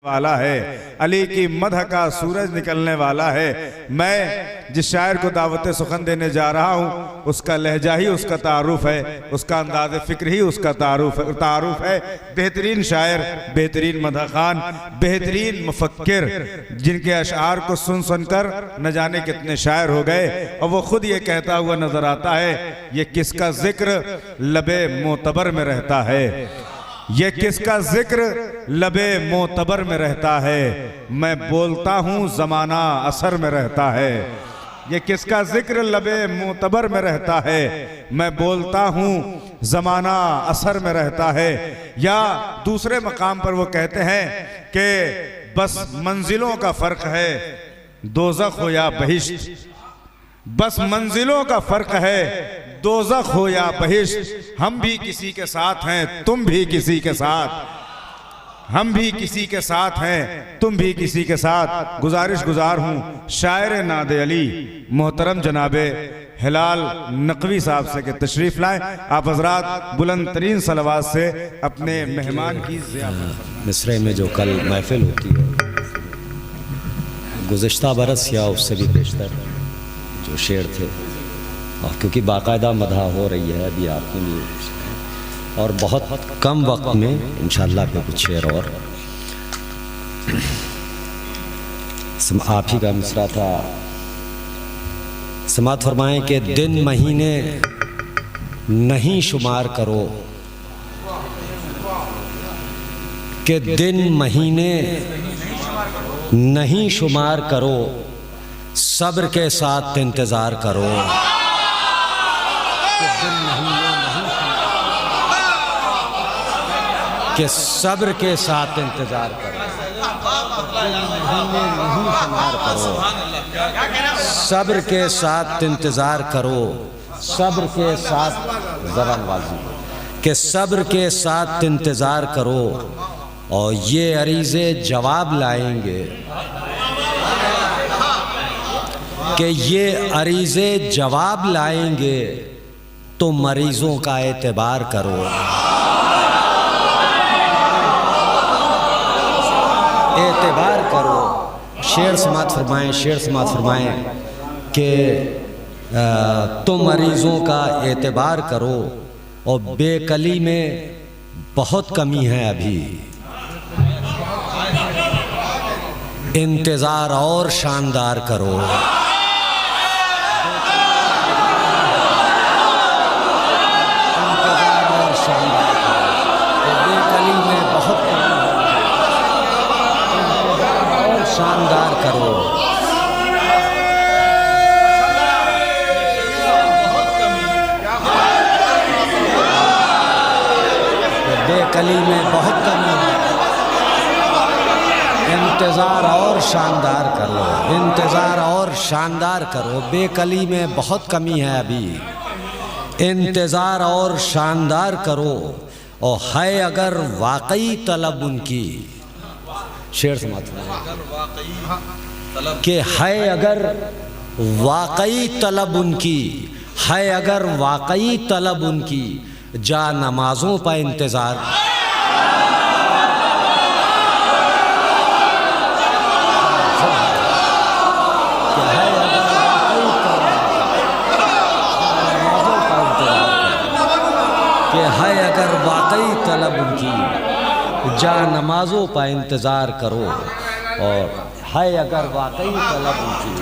والا ہے، علی کی مدح کا سورج نکلنے والا ہے۔ میں جس شاعر کو دعوت سخن دینے جا رہا ہوں اس کا لہجہ ہی اس کا تعارف ہے، اس کا انداز فکر ہی اس کا تعارف ہے۔ بہترین شاعر، بہترین مدح خان، بہترین مفکر، جن کے اشعار کو سن سن کر نہ جانے کتنے شاعر ہو گئے، اور وہ خود یہ کہتا ہوا نظر آتا ہے، یہ کس کا ذکر لب معتبر میں رہتا ہے، یہ کس کا ذکر لب معتبر میں رہتا ہے، میں بولتا ہوں زمانہ اثر میں رہتا ہے۔ یہ کس کا ذکر لب معتبر میں رہتا ہے، میں بولتا ہوں زمانہ اثر میں رہتا ہے۔ یا دوسرے مقام پر وہ کہتے ہیں کہ بس منزلوں کا فرق ہے، دوزخ ہو یا بہشت، بس منزلوں کا فرق ہے، دوزخ ہو یا بہشت، ہم بھی کسی کے ساتھ ہیں تم بھی کسی کے ساتھ، ہم بھی کسی کے ساتھ ہیں تم بھی کسی کے ساتھ۔ گزارش گزار ہوں شاعر ناد علی محترم جناب ہلال نقوی صاحب سے کہ تشریف لائیں، آپ حضرات بلند ترین صلوات سے اپنے مہمان کی ضیافت۔ مصرے میں جو کل محفل ہوتی ہے، گزشتہ برس یا اس سے بھی بیشتر جو شعر تھے، اور کیونکہ باقاعدہ مدح ہو رہی ہے ابھی آپ کے لیے، اور بہت کم وقت میں انشاءاللہ پہ کچھ شعر اور آپ ہی کا مصرع تھا۔ سماعت فرمائیں کہ دن مہینے نہیں شمار کرو، کہ دن مہینے نہیں شمار کرو، صبر کے ساتھ انتظار کرو۔ کہ صبر کے ساتھ انتظار کرو، صبر کے ساتھ انتظار کرو، صبر کے ساتھ ذرا نوازی، کہ صبر کے ساتھ انتظار کرو، اور یہ عریضے جواب لائیں گے، کہ یہ عریضے جواب لائیں گے، تو مریضوں کا اعتبار کرو۔ اعتبار کرو۔ شعر سماعت فرمائیں، شعر سماعت فرمائیں کہ تم مریضوں کا اعتبار کرو، اور بے کلی میں بہت کمی ہے ابھی، انتظار اور شاندار کرو۔ انتظار اور شاندار کرو، بے کلی میں بہت کمی اور شاندار کرو۔ بے کلی میں بہت کمی ہے، انتظار اور شاندار کرو، انتظار اور شاندار کرو، بے کلی میں بہت کمی ہے ابھی، انتظار اور شاندار کرو، اور ہے اگر واقعی طلب ان کی، شعر سماعت کہ ہے اگر واقعی طلب ان کی، ہے اگر واقعی طلب ان کی، جا نمازوں پہ انتظار، کہ ہے اگر واقعی طلب ان کی، جا نمازوں پہ انتظار کرو، اور ہے اگر واقعی طلب ان کی،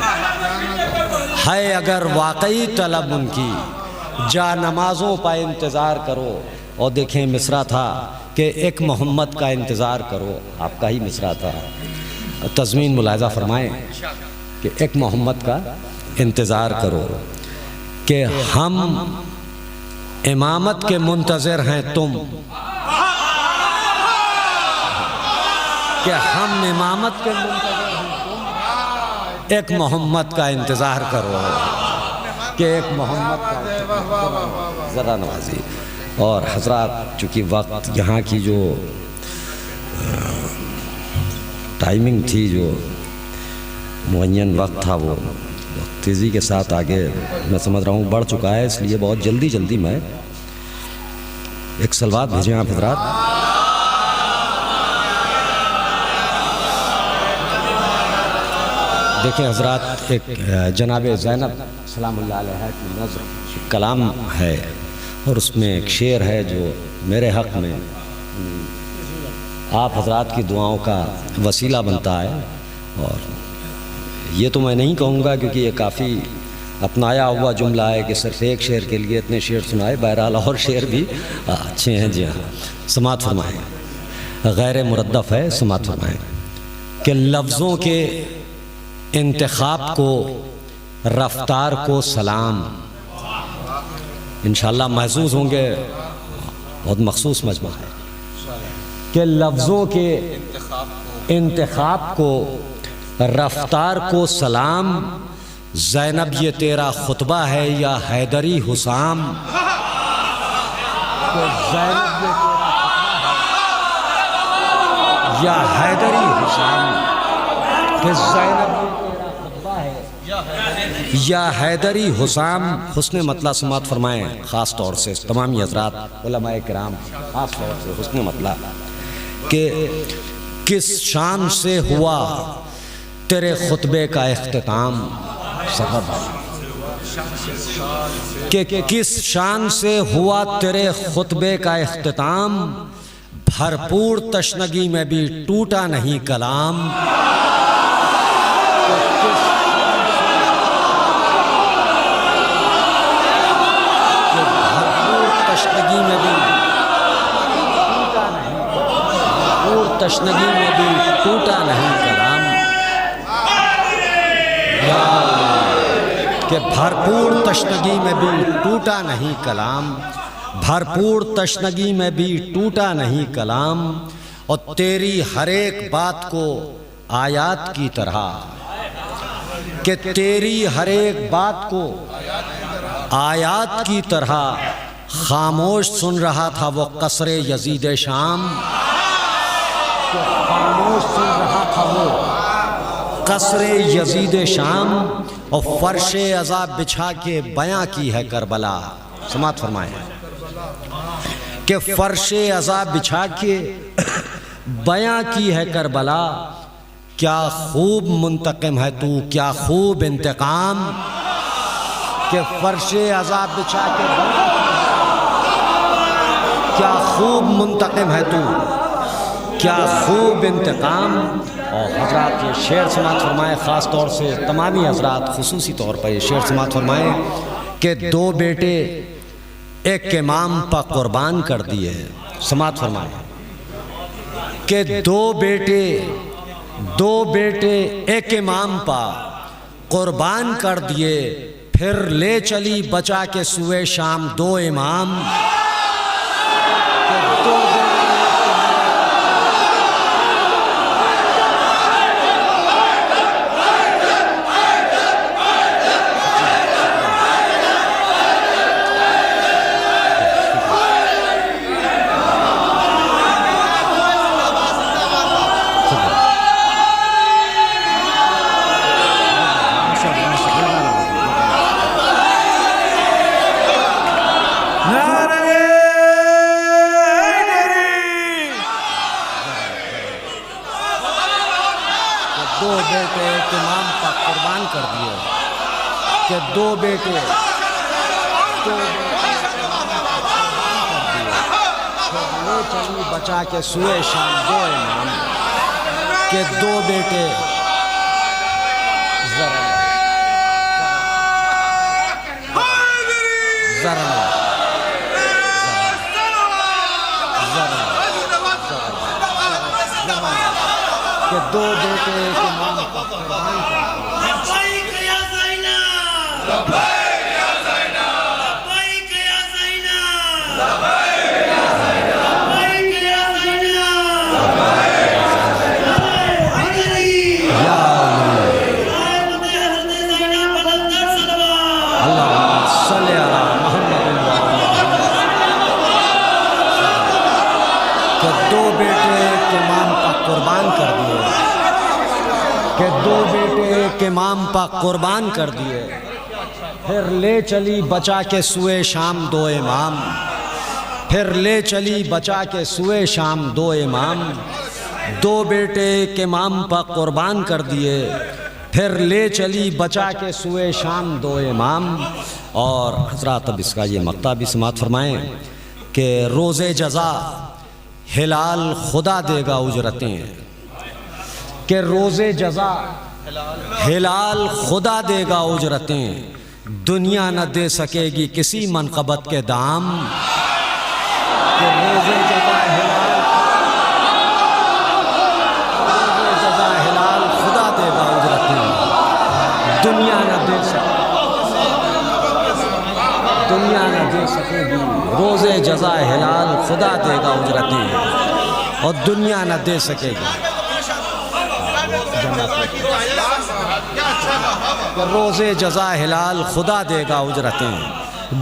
ہے اگر واقعی طلب ان کی، جا نمازوں پہ انتظار کرو۔ اور دیکھیں مصرع تھا کہ ایک محمد کا انتظار کرو، آپ کا ہی مصرع تھا، تضمین ملاحظہ فرمائیں کہ ایک محمد کا انتظار کرو، کہ ہم امامت کے منتظر ہیں تم، کہ ہم امامت کے منتظر ہیں تم، ایک محمد کا انتظار کرو، کہ ایک محمد کا ذرا نوازی۔ اور حضرات چونکہ وقت یہاں کی جو ٹائمنگ تھی، جو معین وقت تھا، وہ تیزی کے ساتھ آگے میں سمجھ رہا ہوں بڑھ چکا ہے، اس لیے بہت جلدی میں ایک صلوات بھیجیں آپ حضرات۔ دیکھیں حضرات، ایک جناب زینب سلام اللہ علیہ کی نظر کلام ہے، اور اس میں ایک شعر ہے جو میرے حق میں آپ حضرات کی دعاؤں کا وسیلہ بنتا ہے. اور یہ تو میں نہیں کہوں گا کیونکہ یہ کافی اپنایا ہوا جملہ ہے کہ صرف ایک شعر کے لیے اتنے شعر سنائے. بہرحال اور شعر بھی اچھے ہیں. جی ہاں، سماعت فرمائیں. غیر مردف ہے، سماعت فرمائیں کہ لفظوں کے انتخاب کو، رفتار کو سلام. انشاءاللہ محظوظ ہوں گے، بہت مخصوص مجمع ہے کہ لفظوں کے انتخاب کو، رفتار کو سلام. زینب یہ تیرا خطبہ ہے یا حیدری حسام؟ زینب یہ یا حیدری حسام، کہ زینب یہ تیرا خطبہ ہے یا حیدری حسام. حسن مطلع سماعت فرمائیں، خاص طور سے تمامی حضرات علماء کرام، خاص طور سے حسن مطلع کہ کس شان سے ہوا تیرے خطبے کا اختتام. سبب کہ کس شان سے ہوا تیرے خطبے کا اختتام، بھرپور تشنگی میں بھی ٹوٹا نہیں کلام. تشنگی میں بھی تشنگی میں بھی ٹوٹا نہیں کلام. کہ بھرپور تشنگی میں بھی ٹوٹا نہیں کلام، بھرپور تشنگی میں بھی ٹوٹا نہیں کلام. اور تیری ہر ایک بات کو آیات کی طرح، کہ تیری ہر ایک بات کو آیات کی طرح خاموش سن رہا تھا وہ قصر یزید شام. خاموش سن رہا تھا وہ قصر یزید شام، اور فرش عذاب بچھا کے بیاں کی ہے کربلا. سماعت فرمائیں کہ فرش عذاب بچھا کے بیاں کی ہے کربلا. کیا خوب منتقم ہے تو، کیا خوب انتقام. کہ فرش عذاب بچھا کے کیا خوب منتقم ہے تو، کیا خوب انتقام. اور حضرات یہ شعر سماعت فرمائیں، خاص طور سے تمامی حضرات خصوصی طور پر یہ شعر سماعت فرمائیں کہ دو بیٹے ایک امام پا قربان کر دیے. سماعت فرمائیں کہ دو بیٹے ایک امام پا قربان کر دیے، پھر لے چلی بچا کے سوئے شام دو امام. دو بیٹے ایک امام پا قربان کر دیے، کہ دو بیٹے لے چلی بچا کے سوئے شام دو امام. کہ دو بیٹے کہ دو بیٹے ایک امام پا قربان کر دیے. لبیک یا زینب، لبیک یا زینب، لبیک یا زینب، لبیک یا زینب، لبیک یا زینب، حیدری یا حضرت زینب بلندر صلوات. اللہم صلی علی محمد کہ دو بیٹے ایک امام پا قربان کر دیے، کہ دو بیٹے ایک امام پا قربان کر دیے، پھر لے چلی بچا کے سوئے شام دو امام. پھر لے چلی بچا کے سوئے شام دو امام. دو بیٹے ایک امام پا قربان کر دیے، پھر لے چلی بچا کے سوئے شام دو امام. اور حضرات اب اس کا یہ مقطع بھی سماعت فرمائیں کہ روز جزا ہلال خدا دے گا اجرتیں، کہ روز جزا ہلال خدا دے گا اجرتیں، دنیا نہ دے سکے گی کسی منقبت کے دام. کہ روز جزا ہلال خدا دے گا اجرتیں، دنیا نہ دے سکے گی. روز جزا ہلال خدا دے گا اجرتیں اور دنیا نہ دے سکے گی. روز جزا ہلال خدا دے گا اجرتیں،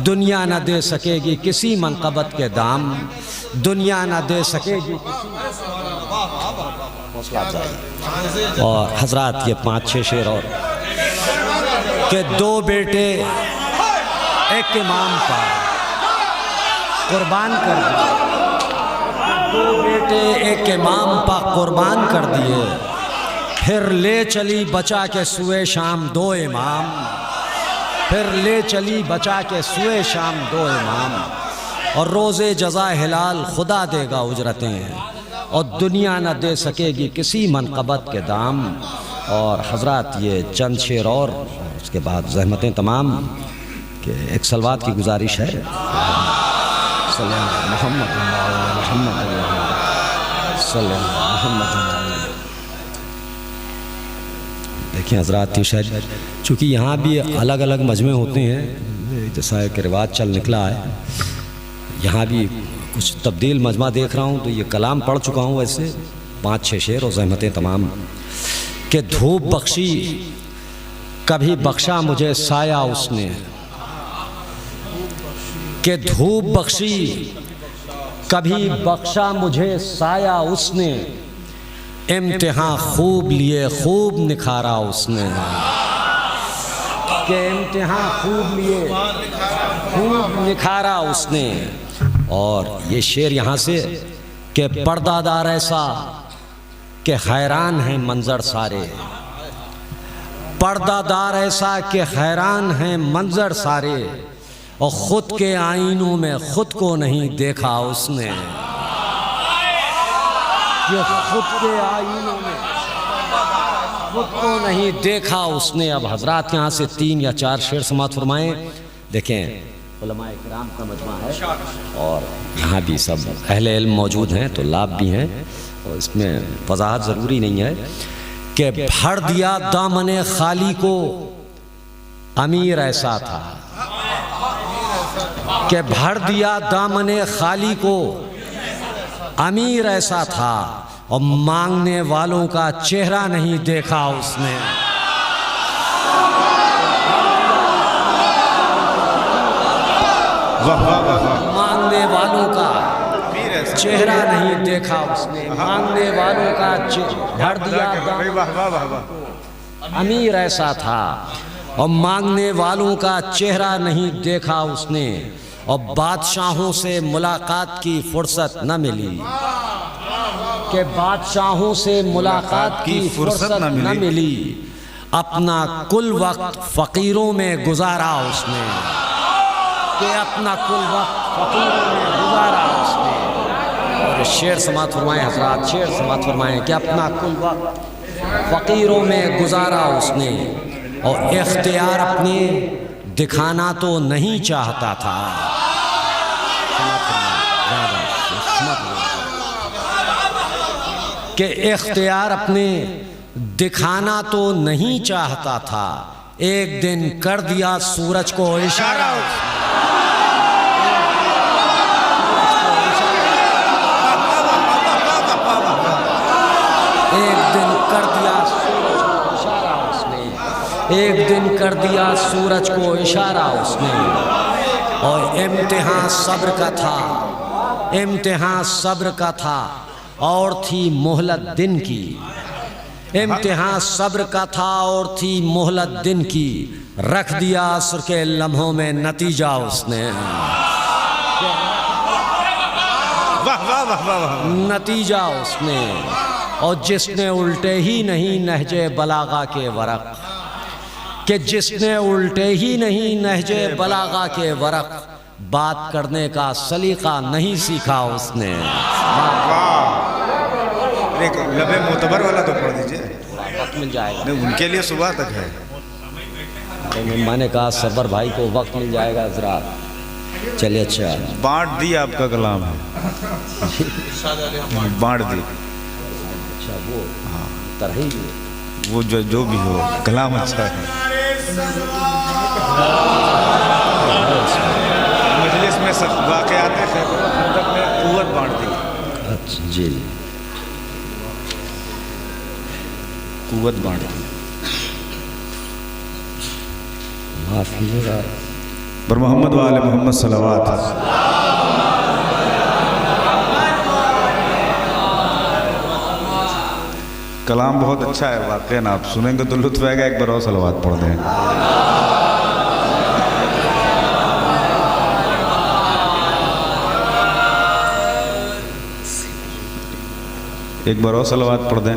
دنیا نہ دے سکے گی کسی منقبت کے دام. دنیا نہ دے سکے گی. اور حضرات یہ 5-6 شعر اور کہ دو بیٹے ایک امام کا قربان کر دیے، دو بیٹے ایک امام پا قربان کر دیے، پھر لے چلی بچا کے سوئے شام دو امام. پھر لے چلی بچا کے سوئے شام دو امام. اور روز جزا ہلال خدا دے گا اجرتیں اور دنیا نہ دے سکے گی کسی منقبت کے دام. اور حضرات یہ چند شعر اور اس کے بعد زحمتیں تمام. کہ ایک صلوات کی گزارش ہے، صلی اللہ محمد محمد صلی اللہ محمد. دیکھیں حضرات یہ شعر چونکہ یہاں بھی الگ الگ مجمع ہوتے ہیں، جیسا کہ رواج چل نکلا ہے، یہاں بھی کچھ تبدیل مجمع دیکھ رہا ہوں تو یہ کلام پڑھ چکا ہوں ویسے 5-6 شعر اور زحمتیں تمام. کہ دھوپ بخشی کبھی بخشا مجھے سایہ اس نے، کہ دھوپ بخشی کبھی بخشا مجھے سایہ اس نے، امتحان خوب لیے خوب نکھارا اس نے. کہ امتحان خوب لیے خوب نکھارا اس نے. اور یہ شعر یہاں سے کہ پردہ دار ایسا کہ حیران ہیں منظر سارے، پردہ دار ایسا کہ حیران ہیں منظر سارے، اور خود کے آئینوں میں خود کو نہیں دیکھا اس نے. یہ خود کے آئینوں میں خود کو نہیں دیکھا اس نے. اب حضرات یہاں سے 3 یا 4 شعر سماعت فرمائیں. دیکھیں علماء کرام کا مجمع ہے اور یہاں بھی سب اہل علم موجود ہیں تو لاب بھی ہیں، اور اس میں وضاحت ضروری نہیں ہے. کہ بھر دیا دامن خالی کو امیر ایسا تھا، کہ بھر دیا دامن خالی کو امیر ایسا تھا، اور مانگنے والوں کا چہرہ نہیں دیکھا اس نے. مانگنے والوں کا چہرہ نہیں دیکھا اس نے، مانگنے والوں کا بھر دیا امیر ایسا تھا، اور مانگنے والوں کا چہرہ نہیں دیکھا اس نے. اور بادشاہوں سے ملاقات کی فرصت نہ ملی، کہ بادشاہوں سے ملاقات کی فرصت نہ ملی، اپنا کل وقت فقیروں میں گزارا اس نے. کہ اپنا کل وقت فقیروں میں گزارا اس نے. اور شعر سماعت فرمائیں حضرات، شعر سماعت فرمائیں کہ اپنا کل وقت فقیروں میں گزارا اس نے، اور اختیار اپنے دکھانا تو نہیں چاہتا تھا. کہ اختیار اپنے دکھانا تو نہیں چاہتا تھا، ایک دن کر دیا سورج کو اشارہ. ایک دن کر دیا اشارہ اس نے، ایک دن کر دیا سورج کو اشارہ اس نے. اور امتحان صبر کا تھا، امتحان صبر کا تھا، اور تھی مہلت دن کی. امتحان صبر کا تھا اور تھی مہلت دن کی، رکھ دیا عصر کے لمحوں میں نتیجہ اس نے. نتیجہ اس نے. اور جس نے الٹے ہی نہیں نہجے بلاغا کے ورق، کہ جس نے الٹے ہی نہیں نہجے بلاغا کے ورق، بات کرنے کا سلیقہ نہیں سیکھا اس نے۔ ایک لبِ معتبر والا تو پڑھ دیجئے، وقت مل جائے گا، نہیں ان کے لیے صبح تک ہے۔ میں نے کہا سرور بھائی کو وقت مل جائے گا ذرا، چلیے اچھا بانٹ دی آپ کا کلام ہے، بانٹ دی، اچھا وہ طرح وہ جو بھی ہو کلام اچھا ہے۔ مجلس میں واقعات خیبر و خندق میں قوت بانٹ دی، اچھا جی قوت بانٹ دی۔ معاف کیجیے گا، پر محمد و آل محمد صلوات۔ کلام بہت اچھا ہے واقعی، آپ سنیں گے تو لطف آئے گا، ایک بار اور صلوات پڑھ دیں۔ ایک بار اور صلوات پڑھ دیں۔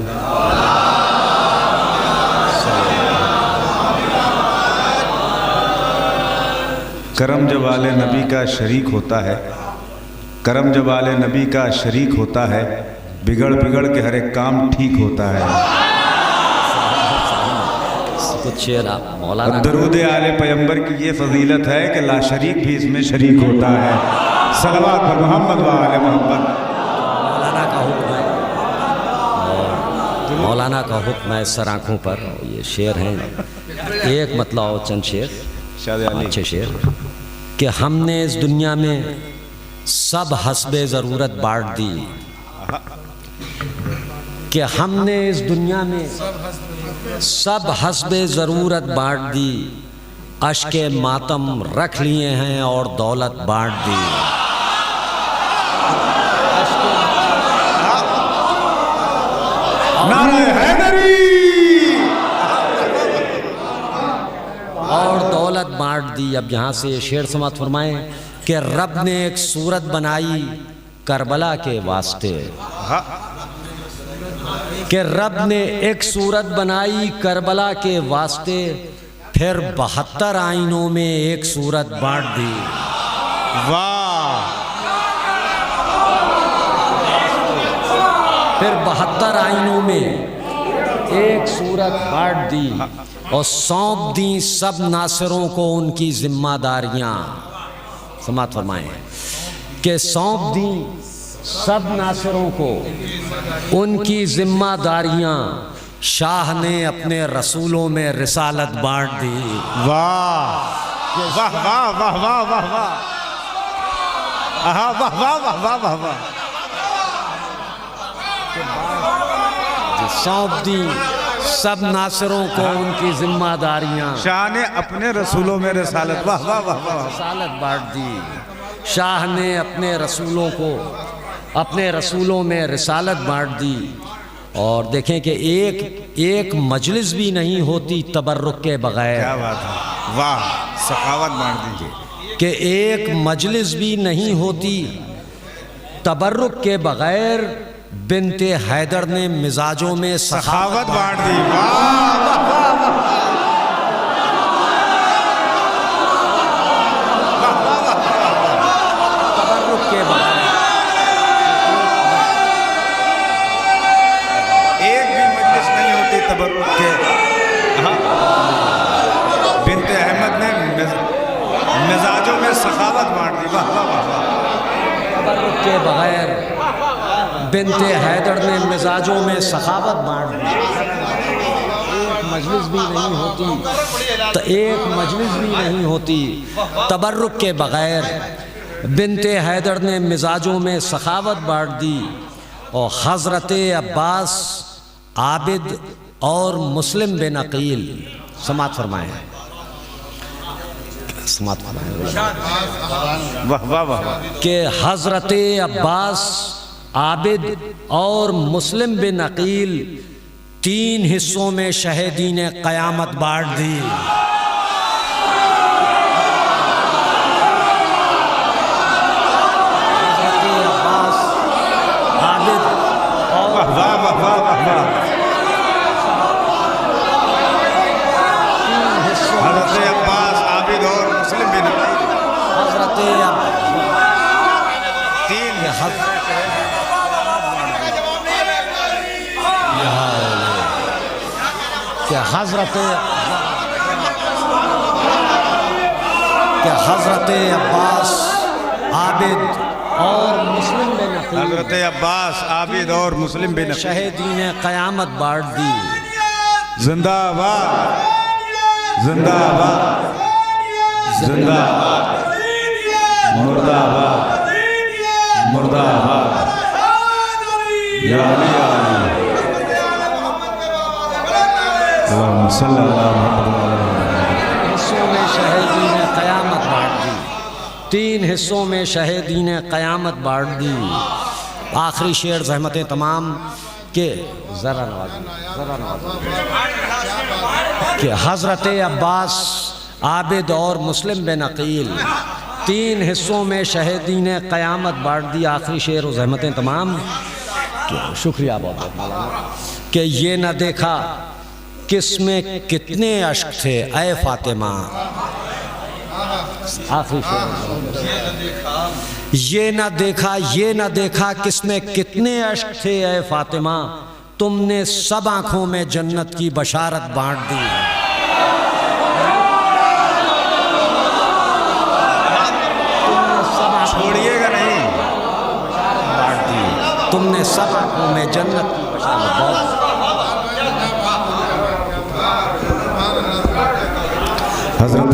کرم جب آل نبی کا شریک ہوتا ہے، کرم جب آل نبی کا شریک ہوتا ہے، بگڑ بگڑ کے ہر ایک کام ٹھیک ہوتا ہے۔ کچھ شعر آپ مولانا درود آل پیغمبر کی یہ فضیلت ہے کہ لا شریک بھی اس میں شریک ہوتا ہے۔ صلوات پر محمد و آل محمد۔ مولانا کا حکم ہے، اور مولانا کا حکم ہے سر آنکھوں پر۔ یہ شعر ہیں، ایک مطلب چند شعر اچھے شعر، کہ ہم نے اس دنیا میں سب حسب ضرورت بانٹ دی، کہ ہم نے اس دنیا میں سب حسب ضرورت بانٹ دی، اشک ماتم رکھ لیے ہیں اور دولت بانٹ دی۔ نعرہ حیدری اور دولت بانٹ دی۔ اب یہاں سے یہ شعر سماعت فرمائیں کہ رب نے ایک صورت بنائی کربلا کے واسطے، کہ رب نے ایک صورت بنائی کربلا کے واسطے، پھر 72 آئینوں میں ایک صورت بانٹ دی۔ واہ، پھر 72 آئینوں میں ایک صورت بانٹ دی، اور سونپ دیں سب ناصروں کو ان کی ذمہ داریاں۔ سماعت فرمائیں کہ سونپ دیں سب ناصروں کو ان کی ذمہ داریاں، شاہ نے اپنے رسولوں میں رسالت بانٹ دی۔ واہ واہ واہ واہ واہ واہ واہ، آہا واہ واہ واہ واہ واہ واہ۔ سونپ دی سب ناصروں کو ان کی ذمہ داریاں، شاہ نے اپنے رسولوں میں رسالت، واہ واہ واہ واہ۔ رسالت بانٹ دی۔ شاہ نے اپنے رسولوں کو اپنے رسولوں میں رسالت بانٹ دی۔ اور دیکھیں کہ ایک مجلس بھی نہیں ہوتی تبرک کے بغیر، کیا بات ہے، واہ، سخاوت بانٹ دیجیے کہ ایک مجلس بھی نہیں ہوتی تبرک کے بغیر، بنت حیدر نے مزاجوں میں سخاوت بانٹ دی، واہ واہ واہ واہ۔ تبرک کے بغیر ایک بھی مجلس نہیں ہوتی تبرک کے، بنت احمد نے مزاجوں میں سخاوت بانٹ دی، واہ واہ واہ واہ۔ تبرک کے بغیر بنت حیدر نے مزاجوں میں سخاوت بانٹ دی۔ ایک مجلس بھی نہیں ہوتی، تو ایک مجلس بھی نہیں ہوتی تبرک کے بغیر، بنت حیدر نے مزاجوں میں سخاوت بانٹ دی۔ اور حضرت عباس، عابد اور مسلم بن عقیل، سماعت فرمائیں، سماعت فرمائیں واہ واہ واہ، کہ حضرت عباس، عابد اور مسلم بن عقیل 3 حصوں میں شہیدین قیامت بانٹ دی۔ حضرت عباس، عابد اور کہ حضرت عباس عابد اور مسلم بن عقیل حضرت عباس عابد اور مسلم بن عقیل شہیدین قیامت بانٹ دی. زندہ آباد زندہ آباد زندہ آباد مردہ آباد مردہ آباد یا علی یا علی اللہم صلی اللہ حصوں میں شہیدین قیامت بانٹ دی. 3 حصوں میں شہیدین قیامت بانٹ دی. آخری شعر زحمتیں تمام کہ ذرا نوازی کہ حضرت عباس عابد اور مسلم بن عقیل 3 حصوں میں شہیدین قیامت بانٹ دی. آخری شعر و زحمتیں تمام کہ شکریہ بہت بہت مولانا کہ یہ نہ دیکھا کس میں کتنے اشک تھے اے فاطمہ. آخری شعر یہ نہ دیکھا کس میں کتنے اشک تھے اے فاطمہ. تم نے سب آنکھوں میں جنت کی بشارت بانٹ دی. چھوڑیے گا نہیں بانٹ دی. تم نے سب آنکھوں میں جنت کی بشارت بانٹ دی. حضرت